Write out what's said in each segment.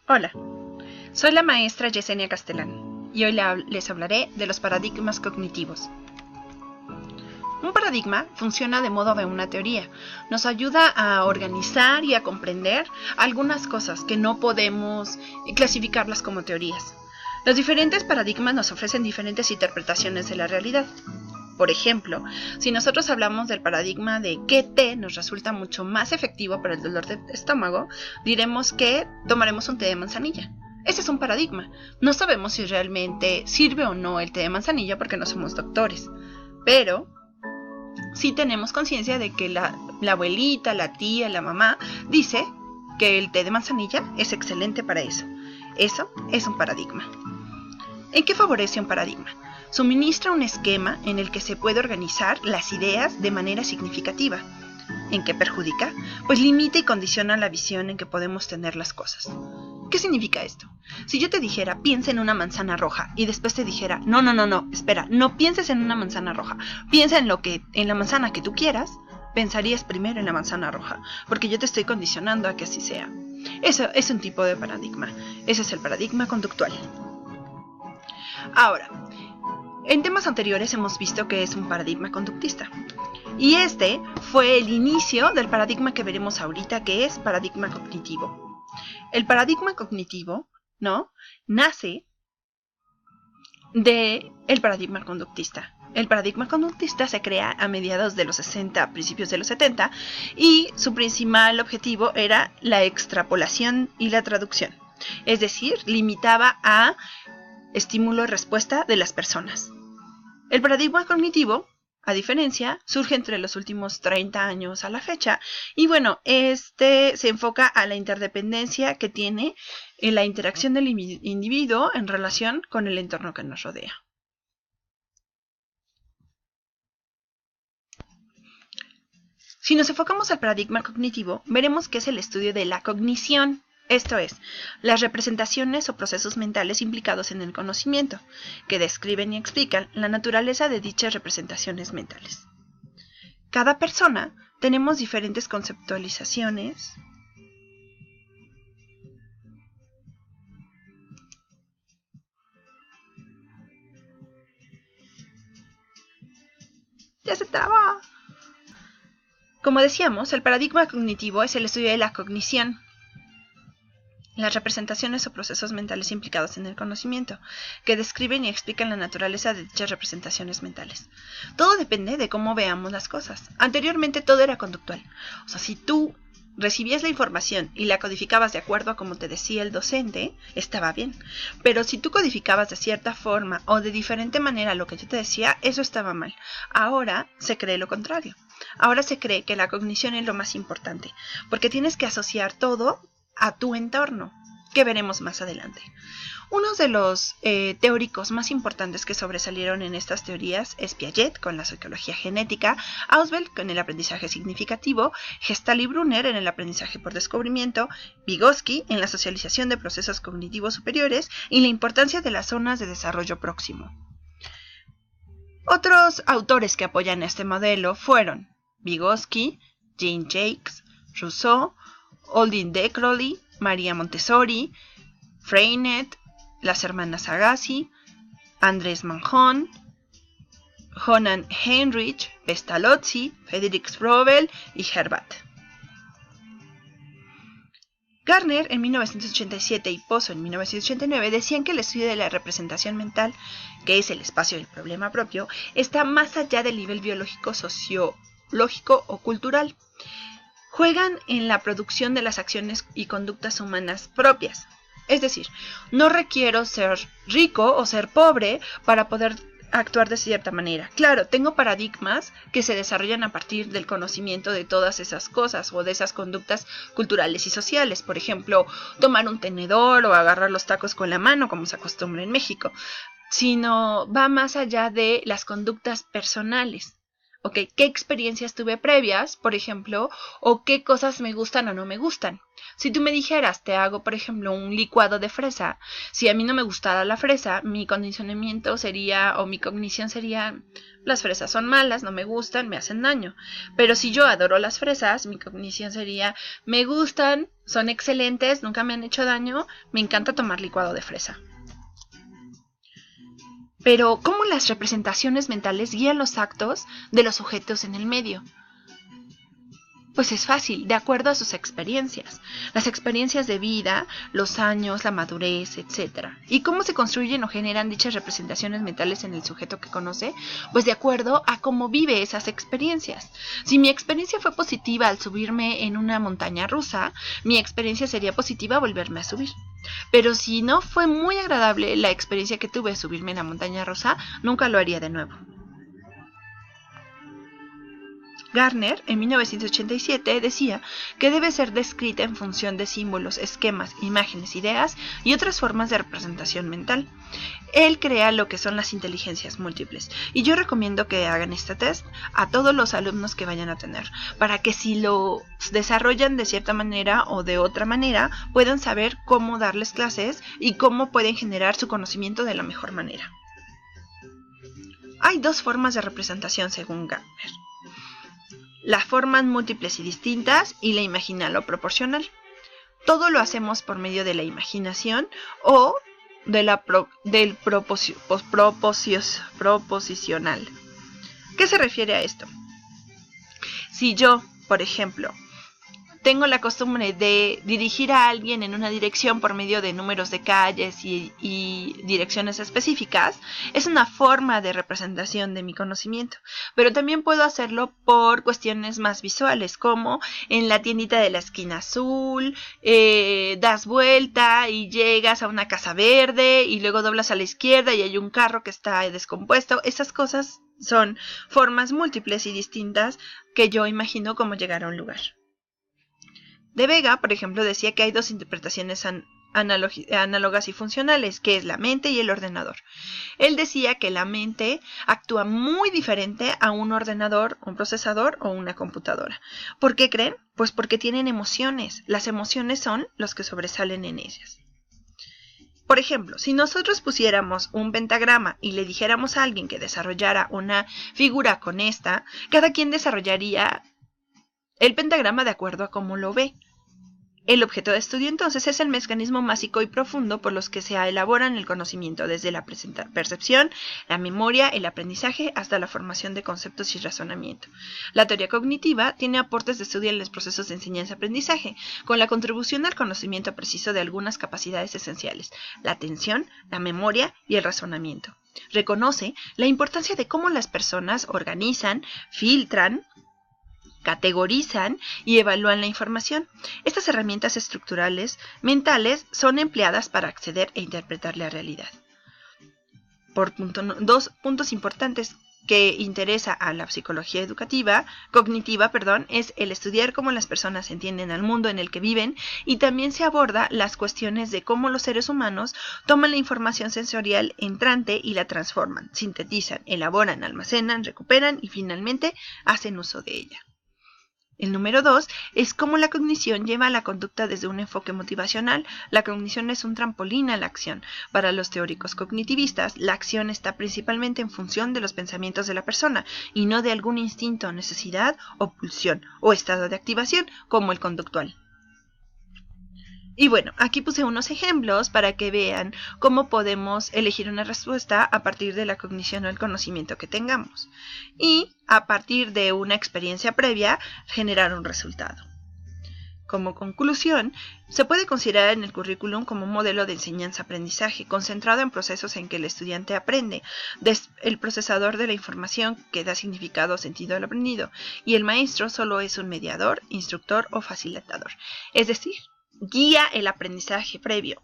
Hola, soy la maestra Yesenia Castellán y hoy les hablaré de los paradigmas cognitivos. Un paradigma funciona de modo de una teoría. Nos ayuda a organizar y a comprender algunas cosas que no podemos clasificarlas como teorías. Los diferentes paradigmas nos ofrecen diferentes interpretaciones de la realidad. Por ejemplo, si nosotros hablamos del paradigma de qué té nos resulta mucho más efectivo para el dolor de estómago, diremos que tomaremos un té de manzanilla. Ese es un paradigma. No sabemos si realmente sirve o no el té de manzanilla porque no somos doctores. Pero sí tenemos conciencia de que la abuelita, la tía, la mamá dice que el té de manzanilla es excelente para eso. Eso es un paradigma. ¿En qué favorece un paradigma? Suministra un esquema en el que se puede organizar las ideas de manera significativa. ¿En qué perjudica? Pues limita y condiciona la visión en que podemos tener las cosas. ¿Qué significa esto? Si yo te dijera, piensa en una manzana roja, y después te dijera, no, espera, no pienses en una manzana roja, piensa en la manzana que tú quieras, pensarías primero en la manzana roja, porque yo te estoy condicionando a que así sea. Eso es un tipo de paradigma. Ese es el paradigma conductual. Ahora, en temas anteriores hemos visto que es un paradigma conductista. Y este fue el inicio del paradigma que veremos ahorita, que es paradigma cognitivo. El paradigma cognitivo, nace del paradigma conductista. El paradigma conductista se crea a mediados de los 60, principios de los 70, y su principal objetivo era la extrapolación y la traducción. Es decir, limitaba a estímulo y respuesta de las personas. El paradigma cognitivo, a diferencia, surge entre los últimos 30 años a la fecha y se enfoca a la interdependencia que tiene en la interacción del individuo en relación con el entorno que nos rodea. Si nos enfocamos al paradigma cognitivo, veremos que es el estudio de la cognición. Esto es, las representaciones o procesos mentales implicados en el conocimiento, que describen y explican la naturaleza de dichas representaciones mentales. Cada persona tenemos diferentes conceptualizaciones ¡Ya se traba! Como decíamos, el paradigma cognitivo es el estudio de la cognición, las representaciones o procesos mentales implicados en el conocimiento, que describen y explican la naturaleza de dichas representaciones mentales. Todo depende de cómo veamos las cosas. Anteriormente todo era conductual. O sea, si tú recibías la información y la codificabas de acuerdo a como te decía el docente, estaba bien. Pero si tú codificabas de cierta forma o de diferente manera lo que yo te decía, eso estaba mal. Ahora se cree lo contrario. Ahora se cree que la cognición es lo más importante, porque tienes que asociar todo a tu entorno, que veremos más adelante. Uno de los teóricos más importantes que sobresalieron en estas teorías es Piaget con la psicología genética, Ausubel con el aprendizaje significativo, Gestalt y Brunner en el aprendizaje por descubrimiento, Vygotsky en la socialización de procesos cognitivos superiores y la importancia de las zonas de desarrollo próximo. Otros autores que apoyan este modelo fueron Vygotsky, Jean-Jacques Rousseau, Aldine de Crowley, María Montessori, Freinet, las hermanas Agassi, Andrés Manjón, Johann Heinrich Pestalozzi, Friedrich Froebel y Herbat. Gardner en 1987 y Pozo en 1989 decían que el estudio de la representación mental, que es el espacio del problema propio, está más allá del nivel biológico, sociológico o cultural. Juegan en la producción de las acciones y conductas humanas propias. Es decir, no requiero ser rico o ser pobre para poder actuar de cierta manera. Claro, tengo paradigmas que se desarrollan a partir del conocimiento de todas esas cosas o de esas conductas culturales y sociales. Por ejemplo, tomar un tenedor o agarrar los tacos con la mano, como se acostumbra en México. Sino va más allá de las conductas personales. ¿ok? ¿Qué experiencias tuve previas, por ejemplo? O qué cosas me gustan o no me gustan. Si tú me dijeras, te hago, por ejemplo, un licuado de fresa, si a mí no me gustara la fresa, mi condicionamiento sería, o mi cognición sería, las fresas son malas, no me gustan, me hacen daño. Pero si yo adoro las fresas, mi cognición sería, me gustan, son excelentes, nunca me han hecho daño, me encanta tomar licuado de fresa. Pero, ¿cómo las representaciones mentales guían los actos de los sujetos en el medio? Pues es fácil, de acuerdo a sus experiencias. Las experiencias de vida, los años, la madurez, etc. ¿Y cómo se construyen o generan dichas representaciones mentales en el sujeto que conoce? Pues de acuerdo a cómo vive esas experiencias. Si mi experiencia fue positiva al subirme en una montaña rusa, mi experiencia sería positiva volverme a subir. Pero si no fue muy agradable la experiencia que tuve de subirme en la montaña rusa, nunca lo haría de nuevo. Gardner, en 1987, decía que debe ser descrita en función de símbolos, esquemas, imágenes, ideas y otras formas de representación mental. Él crea lo que son las inteligencias múltiples y yo recomiendo que hagan este test a todos los alumnos que vayan a tener para que si lo desarrollan de cierta manera o de otra manera puedan saber cómo darles clases y cómo pueden generar su conocimiento de la mejor manera. Hay dos formas de representación según Gardner. Las formas múltiples y distintas y la imaginal o proporcional. Todo lo hacemos por medio de la imaginación o del proposicional. ¿Qué se refiere a esto? Si yo, por ejemplo, tengo la costumbre de dirigir a alguien en una dirección por medio de números de calles y direcciones específicas, es una forma de representación de mi conocimiento. Pero también puedo hacerlo por cuestiones más visuales, como en la tiendita de la esquina azul, das vuelta y llegas a una casa verde y luego doblas a la izquierda y hay un carro que está descompuesto. Esas cosas son formas múltiples y distintas que yo imagino cómo llegar a un lugar. De Vega, por ejemplo, decía que hay dos interpretaciones análogas y funcionales, que es la mente y el ordenador. Él decía que la mente actúa muy diferente a un ordenador, un procesador o una computadora. ¿Por qué creen? Pues porque tienen emociones. Las emociones son los que sobresalen en ellas. Por ejemplo, si nosotros pusiéramos un pentagrama y le dijéramos a alguien que desarrollara una figura con esta, cada quien desarrollaría el pentagrama de acuerdo a cómo lo ve. El objeto de estudio entonces es el mecanismo básico y profundo por los que se elaboran el conocimiento, desde la percepción, la memoria, el aprendizaje, hasta la formación de conceptos y razonamiento. La teoría cognitiva tiene aportes de estudio en los procesos de enseñanza-aprendizaje, con la contribución al conocimiento preciso de algunas capacidades esenciales, la atención, la memoria y el razonamiento. Reconoce la importancia de cómo las personas organizan, filtran, categorizan y evalúan la información. Estas herramientas estructurales mentales son empleadas para acceder e interpretar la realidad. Dos puntos importantes que interesa a la psicología cognitiva, es el estudiar cómo las personas entienden al mundo en el que viven y también se aborda las cuestiones de cómo los seres humanos toman la información sensorial entrante y la transforman, sintetizan, elaboran, almacenan, recuperan y finalmente hacen uso de ella. El número 2 es cómo la cognición lleva a la conducta desde un enfoque motivacional. La cognición es un trampolín a la acción. Para los teóricos cognitivistas, la acción está principalmente en función de los pensamientos de la persona y no de algún instinto, necesidad o pulsión o estado de activación como el conductual. Y bueno, aquí puse unos ejemplos para que vean cómo podemos elegir una respuesta a partir de la cognición o el conocimiento que tengamos. Y a partir de una experiencia previa, generar un resultado. Como conclusión, se puede considerar en el currículum como un modelo de enseñanza-aprendizaje concentrado en procesos en que el estudiante aprende, el procesador de la información que da significado o sentido al aprendido, y el maestro solo es un mediador, instructor o facilitador. Es decir, guía el aprendizaje previo,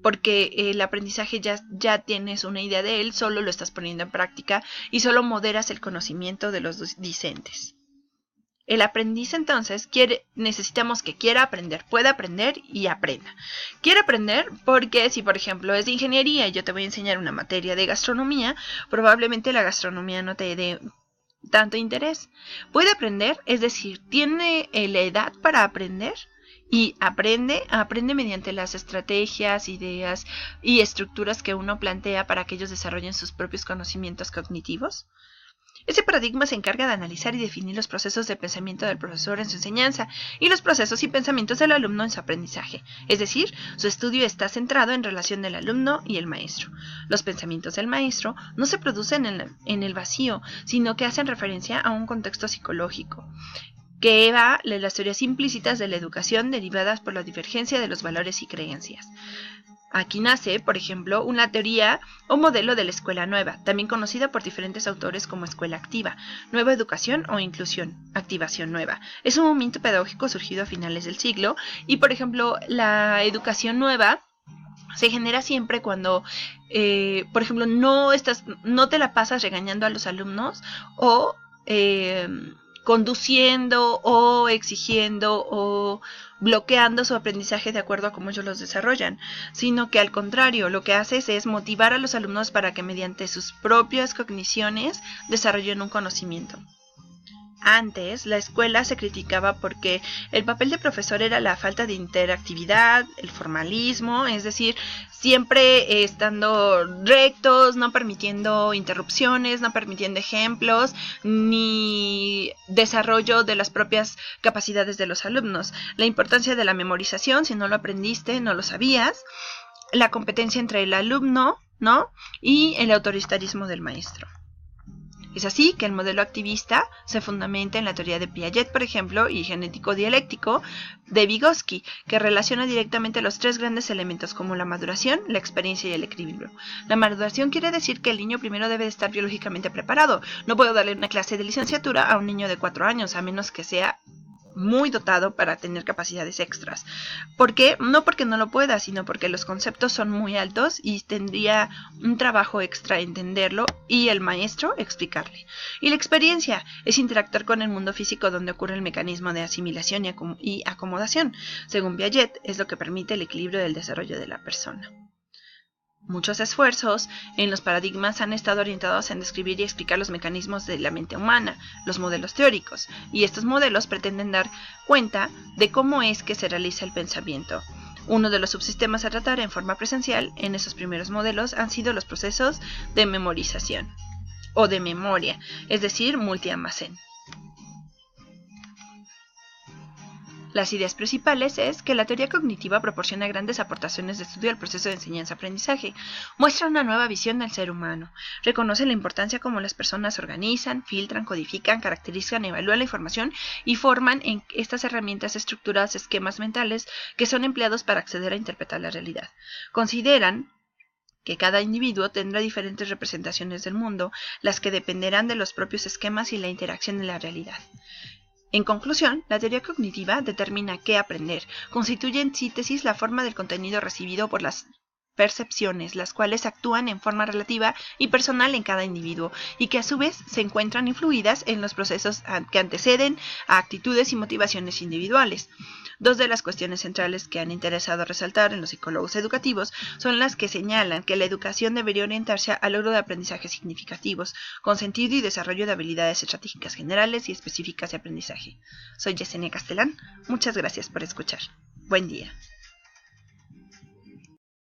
porque el aprendizaje ya tienes una idea de él, solo lo estás poniendo en práctica y solo moderas el conocimiento de los discentes. El aprendiz entonces necesitamos que quiera aprender, pueda aprender y aprenda. Quiere aprender porque si por ejemplo es de ingeniería y yo te voy a enseñar una materia de gastronomía, probablemente la gastronomía no te dé tanto interés. Puede aprender, es decir, tiene la edad para aprender y aprende mediante las estrategias, ideas y estructuras que uno plantea para que ellos desarrollen sus propios conocimientos cognitivos. Ese paradigma se encarga de analizar y definir los procesos de pensamiento del profesor en su enseñanza y los procesos y pensamientos del alumno en su aprendizaje. Es decir, su estudio está centrado en relación del alumno y el maestro. Los pensamientos del maestro no se producen en el vacío, sino que hacen referencia a un contexto psicológico que va de las teorías implícitas de la educación derivadas por la divergencia de los valores y creencias. Aquí nace, por ejemplo, una teoría o modelo de la escuela nueva, también conocida por diferentes autores como escuela activa, nueva educación o inclusión, activación nueva. Es un movimiento pedagógico surgido a finales del siglo y, por ejemplo, la educación nueva se genera siempre cuando, por ejemplo, no te la pasas regañando a los alumnos o conduciendo o exigiendo o bloqueando su aprendizaje de acuerdo a cómo ellos los desarrollan, sino que al contrario, lo que haces es motivar a los alumnos para que mediante sus propias cogniciones desarrollen un conocimiento. Antes, la escuela se criticaba porque el papel de profesor era la falta de interactividad, el formalismo, es decir, siempre estando rectos, no permitiendo interrupciones, no permitiendo ejemplos, ni desarrollo de las propias capacidades de los alumnos. La importancia de la memorización, si no lo aprendiste, no lo sabías. La competencia entre el alumno, ¿no? Y el autoritarismo del maestro. Es así que el modelo activista se fundamenta en la teoría de Piaget, por ejemplo, y genético dialéctico de Vygotsky, que relaciona directamente los tres grandes elementos como la maduración, la experiencia y el equilibrio. La maduración quiere decir que el niño primero debe de estar biológicamente preparado. No puedo darle una clase de licenciatura a un niño de 4 años, a menos que sea muy dotado para tener capacidades extras. ¿Por qué? No porque no lo pueda, sino porque los conceptos son muy altos y tendría un trabajo extra entenderlo y el maestro explicarle. Y la experiencia es interactuar con el mundo físico donde ocurre el mecanismo de asimilación y acomodación. Según Piaget, es lo que permite el equilibrio del desarrollo de la persona. Muchos esfuerzos en los paradigmas han estado orientados en describir y explicar los mecanismos de la mente humana, los modelos teóricos, y estos modelos pretenden dar cuenta de cómo es que se realiza el pensamiento. Uno de los subsistemas a tratar en forma presencial en esos primeros modelos han sido los procesos de memorización o de memoria, es decir, multialmacén. Las ideas principales es que la teoría cognitiva proporciona grandes aportaciones de estudio al proceso de enseñanza-aprendizaje, muestra una nueva visión del ser humano, reconoce la importancia como las personas organizan, filtran, codifican, caracterizan, evalúan la información y forman en estas herramientas estructuradas esquemas mentales que son empleados para acceder a interpretar la realidad. Consideran que cada individuo tendrá diferentes representaciones del mundo, las que dependerán de los propios esquemas y la interacción en la realidad. En conclusión, la teoría cognitiva determina qué aprender. Constituye en síntesis la forma del contenido recibido por las percepciones, las cuales actúan en forma relativa y personal en cada individuo, y que a su vez se encuentran influidas en los procesos que anteceden a actitudes y motivaciones individuales. Dos de las cuestiones centrales que han interesado resaltar en los psicólogos educativos son las que señalan que la educación debería orientarse al logro de aprendizajes significativos, con sentido y desarrollo de habilidades estratégicas generales y específicas de aprendizaje. Soy Yesenia Castellán, muchas gracias por escuchar. Buen día.